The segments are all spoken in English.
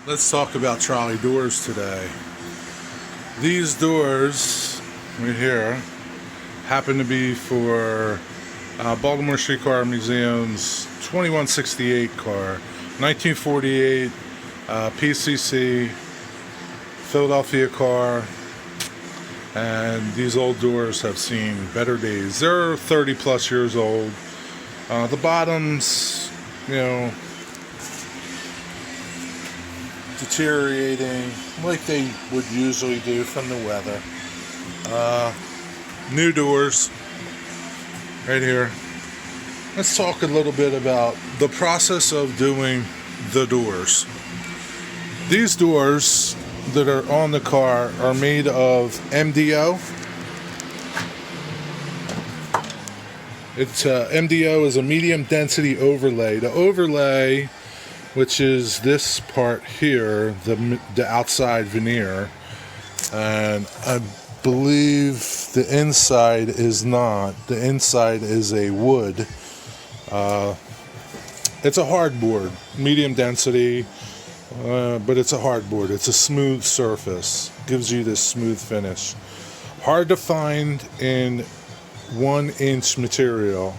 Let's talk about trolley doors today. These doors right here happen to be for Baltimore Street Car Museums 2168 car, 1948 PCC, Philadelphia car, and these old doors have seen better days. They're 30 plus years old. The bottoms, deteriorating like they would usually do from the weather. New doors right here. Let's talk a little bit about the process of doing the doors. These doors that are on the car are made of MDO. MDO is a medium density overlay. The overlay, which is this part here, the outside veneer, and I believe the inside is not. The inside is a wood. It's a hardboard, medium density, but it's a hardboard. It's a smooth surface. Gives you this smooth finish. Hard to find in 1-inch material.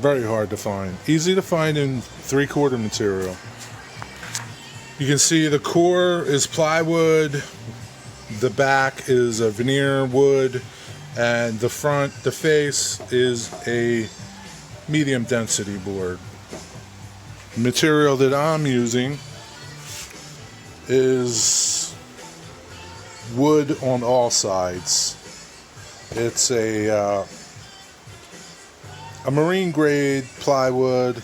Very hard to find. Easy to find in 3/4 material. You can see the core is plywood, the back is a veneer wood, and the front, the face, is a medium density board. The material that I'm using is wood on all sides. It's a marine grade plywood,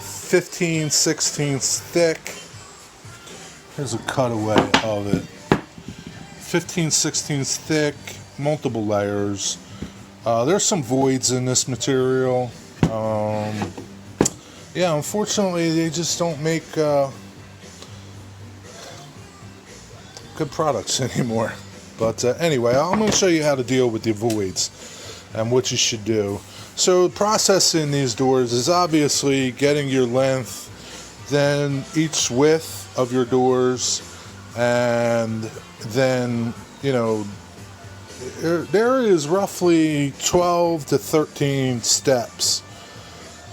15/16 thick. Here's a cutaway of it. 15/16 thick, multiple layers. There's some voids in this material. Unfortunately, they just don't make good products anymore. But anyway, I'm going to show you how to deal with the voids and what you should do. So the process in these doors is obviously getting your length, then each width of your doors, and then, there is roughly 12 to 13 steps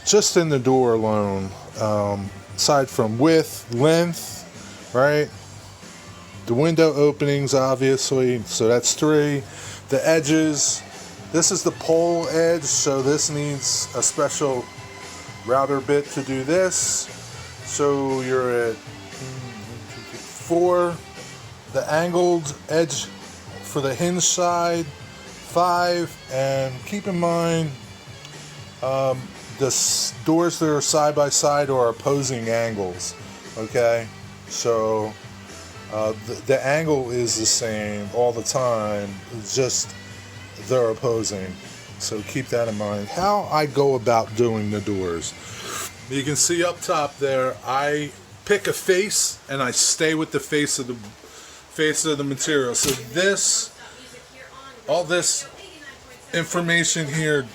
just in the door alone, aside from width, length, right? The window openings, obviously, so that's 3. The edges, this is the pole edge, so this needs a special router bit to do this. So you're at 4. The angled edge for the hinge side, 5. And keep in mind, the doors that are side by side are opposing angles. Okay, so the angle is the same all the time. It's just they're opposing. So keep that in mind. How I go about doing the doors. You can see up top there, I pick a face and I stay with the face of the material. So all this information here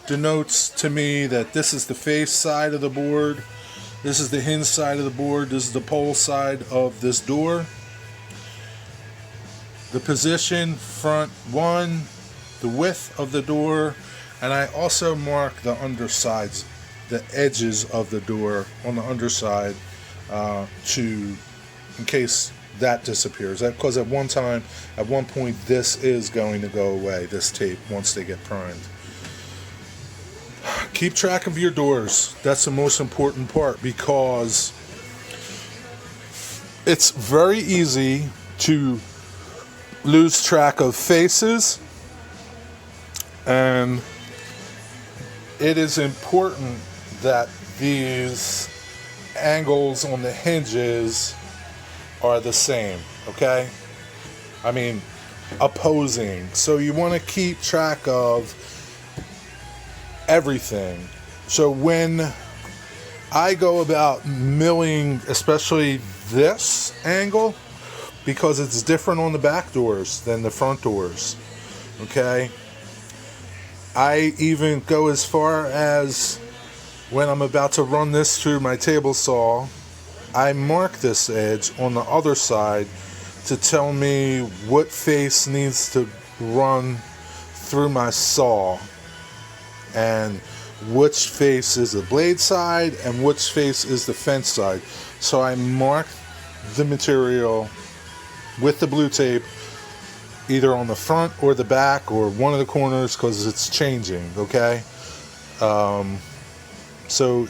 denotes to me that this is the face side of the board, this is the hinge side of the board, this is the pole side of this door. The position, front 1, the width of the door, and I also mark the undersides, the edges of the door on the underside, in case that disappears. Because at one point, this is going to go away, this tape, once they get primed. Keep track of your doors. That's the most important part, because it's very easy to lose track of faces, and it is important that these angles on the hinges are the same, okay? I mean, opposing. So you want to keep track of everything. So when I go about milling, especially this angle, because it's different on the back doors than the front doors, okay? I even go as far as when I'm about to run this through my table saw, I mark this edge on the other side to tell me what face needs to run through my saw and which face is the blade side and which face is the fence side. So I mark the material with the blue tape either on the front or the back or one of the corners because it's changing, okay? So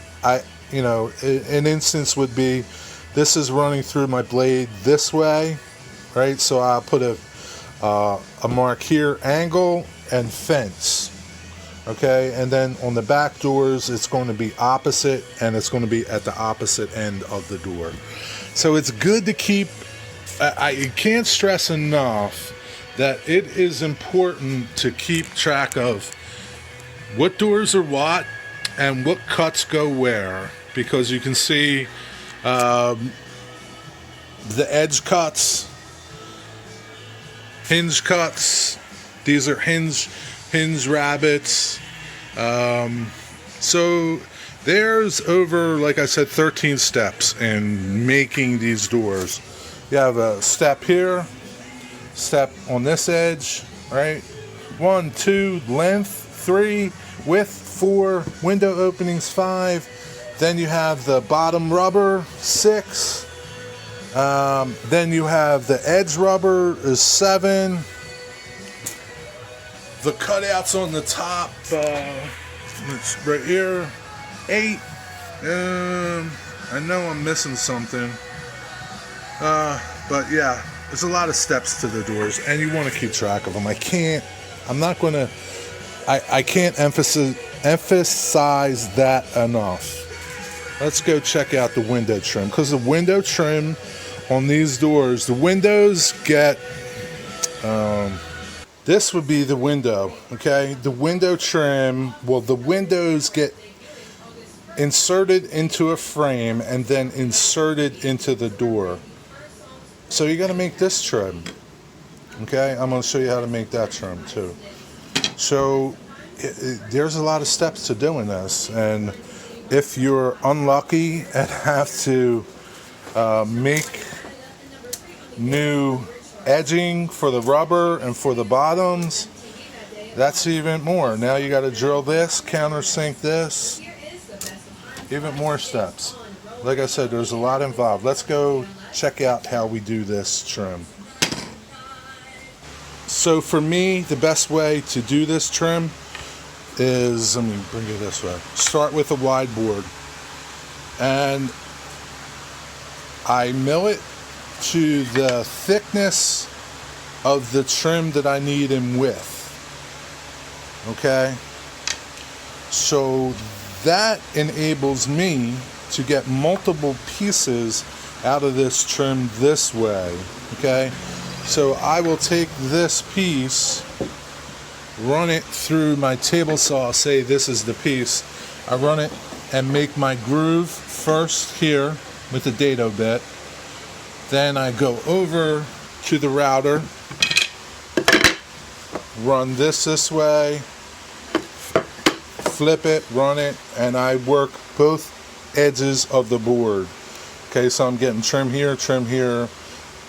an instance would be this is running through my blade this way, right? So I'll put a mark here, angle and fence, okay? And then on the back doors, it's going to be opposite, and it's going to be at the opposite end of the door. So it's good to keep, I can't stress enough that it is important to keep track of what doors are what and what cuts go where, because you can see the edge cuts, hinge cuts. These are hinge rabbets. So there's over, like I said, 13 steps in making these doors. You have a step here, step on this edge, right? 1, 2, length, 3, width, 4, window openings, 5. Then you have the bottom rubber, 6. Then you have the edge rubber is 7. The cutouts on the top, it's right here, 8. I know I'm missing something. But yeah, there's a lot of steps to the doors, and you want to keep track of them. I can't emphasize that enough. Let's go check out the window trim, because the window trim on these doors, the windows get, this would be the window, okay? The window trim, well, the windows get inserted into a frame and then inserted into the door. So you got to make this trim, okay? I'm going to show you how to make that trim too. So there's a lot of steps to doing this, and if you're unlucky and have to make new edging for the rubber and for the bottoms, that's even more. Now you got to drill this, countersink this, even more steps. Like I said, there's a lot involved. Let's go check out how we do this trim. So for me, the best way to do this trim is, let me bring it this way. Start with a wide board, and I mill it to the thickness of the trim that I need in width. Okay? So that enables me to get multiple pieces out of this trim this way. Okay? So I will take this piece, run it through my table saw, say this is the piece. I run it and make my groove first here with the dado bit. Then I go over to the router, run this way, flip it, run it, and I work both edges of the board. Okay, so I'm getting trim here,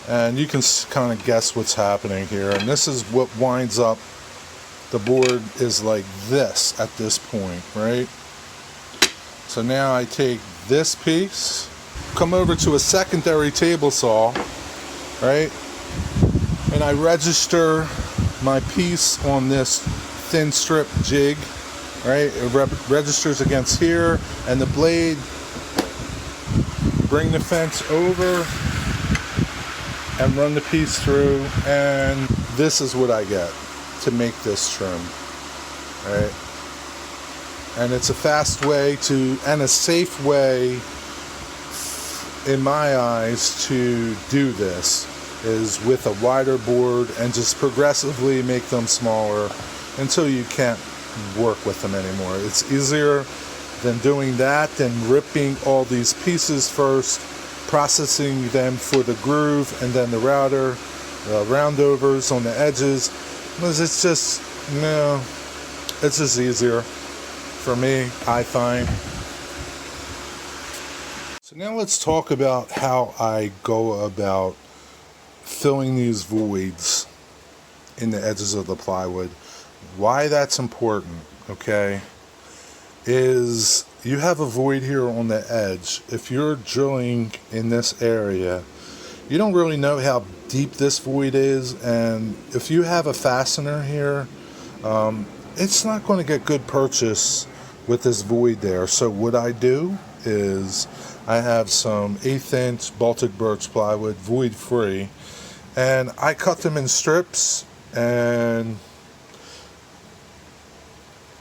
and you can kind of guess what's happening here. And this is what winds up, the board is like this at this point, right? So now I take this piece, come over to a secondary table saw, right? And I register my piece on this thin strip jig, right? It registers against here, and the blade, bring the fence over and run the piece through, and this is what I get to make this trim, right? And it's a fast way to, and a safe way in my eyes to do this, is with a wider board and just progressively make them smaller until you can't work with them anymore. It's easier than doing that, than ripping all these pieces first, processing them for the groove, and then the router, roundovers on the edges. It's just, it's just easier for me, I find. So now let's talk about how I go about filling these voids in the edges of the plywood. Why that's important, okay, is you have a void here on the edge. If you're drilling in this area, you don't really know how deep this void is, and if you have a fastener here, it's not going to get good purchase with this void there. So what I do is I have some 1/8 inch Baltic birch plywood, void free, and I cut them in strips and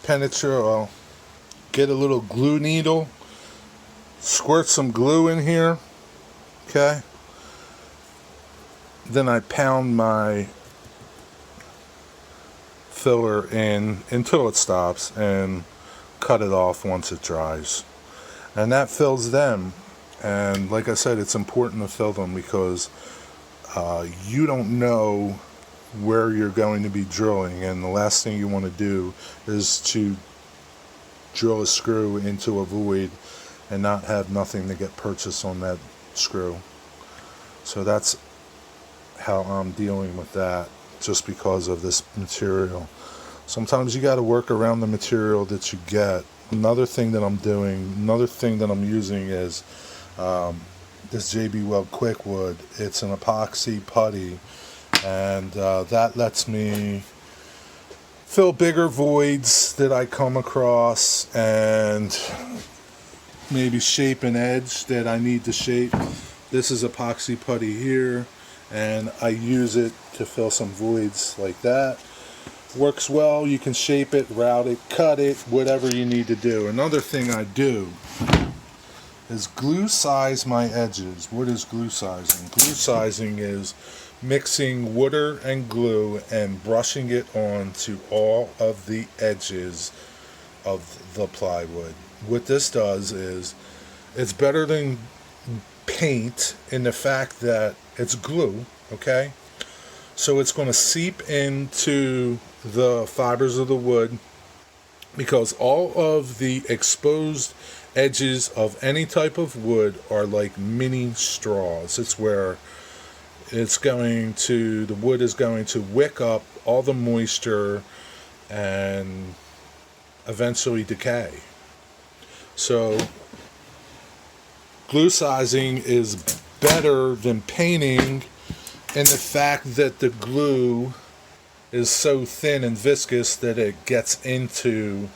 penetrate, get a little glue needle, squirt some glue in here, okay, then I pound my filler in until it stops and cut it off once it dries, and that fills them. And like I said, it's important to fill them because you don't know where you're going to be drilling, and the last thing you want to do is to drill a screw into a void and not have nothing to get purchased on that screw. So that's how I'm dealing with that, just because of this material. Sometimes you got to work around the material that you get. Another thing that I'm using is this JB Weld Quickwood. It's an epoxy putty, and that lets me fill bigger voids that I come across and maybe shape an edge that I need to shape. This is epoxy putty here, and I use it to fill some voids like that. Works well. You can shape it, route it, cut it, whatever you need to do. Another thing I do is glue size my edges. What is glue sizing? Glue sizing is mixing water and glue and brushing it onto all of the edges of the plywood. What this does is, it's better than paint in the fact that it's glue, okay? So it's going to seep into the fibers of the wood, because all of the exposed edges of any type of wood are like mini straws. It's where the wood is going to wick up all the moisture and eventually decay. So glue sizing is better than painting in the fact that the glue is so thin and viscous that it gets into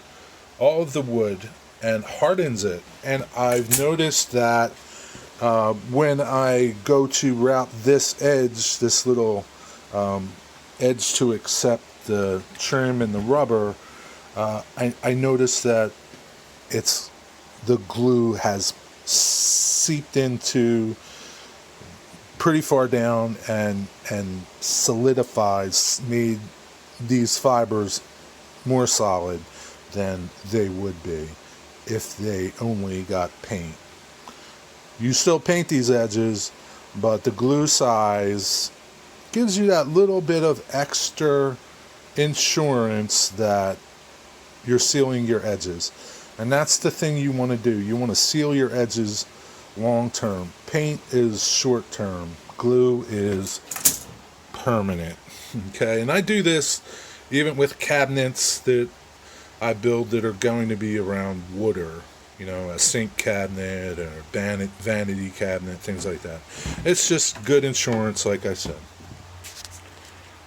all of the wood and hardens it. And I've noticed that when I go to route this edge, this little edge to accept the trim and the rubber, I noticed that the glue has seeped into pretty far down and solidifies, made these fibers more solid than they would be if they only got paint. You still paint these edges, but the glue size gives you that little bit of extra insurance that you're sealing your edges. And that's the thing you want to do. You want to seal your edges long term. Paint is short term. Glue is permanent. Okay, and I do this even with cabinets that I build that are going to be around water. You know, a sink cabinet or vanity cabinet, things like that. It's just good insurance, like I said.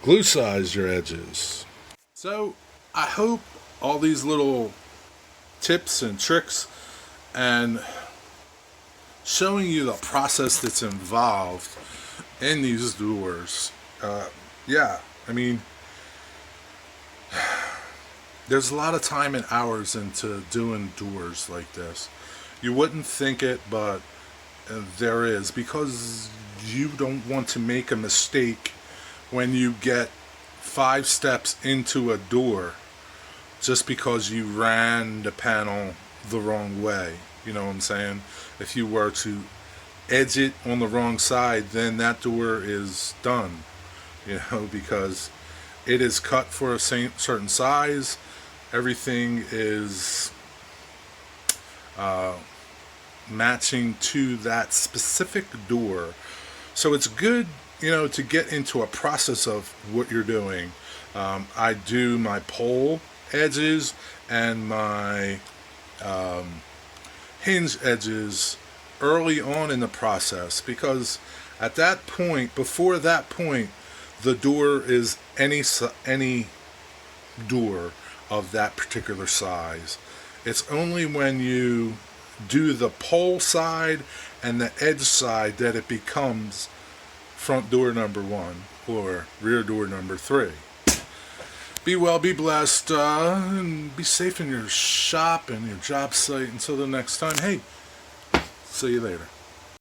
Glue size your edges. So I hope all these little tips and tricks and showing you the process that's involved in these doors. Yeah, I mean, there's a lot of time and hours into doing doors like this. You wouldn't think it, but there is, because you don't want to make a mistake when you get 5 steps into a door just because you ran the panel the wrong way. You know what I'm saying? If you were to edge it on the wrong side, then that door is done, you know, because it is cut for a certain size. Everything is matching to that specific door. So it's good, to get into a process of what you're doing. I do my pole edges and my hinge edges early on in the process, because at that point, before that point, the door is any door of that particular size. It's only when you do the pole side and the edge side that it becomes front door number 1 or rear door number 3. Be well, be blessed, and be safe in your shop and your job site. Until the next time, hey, see you later.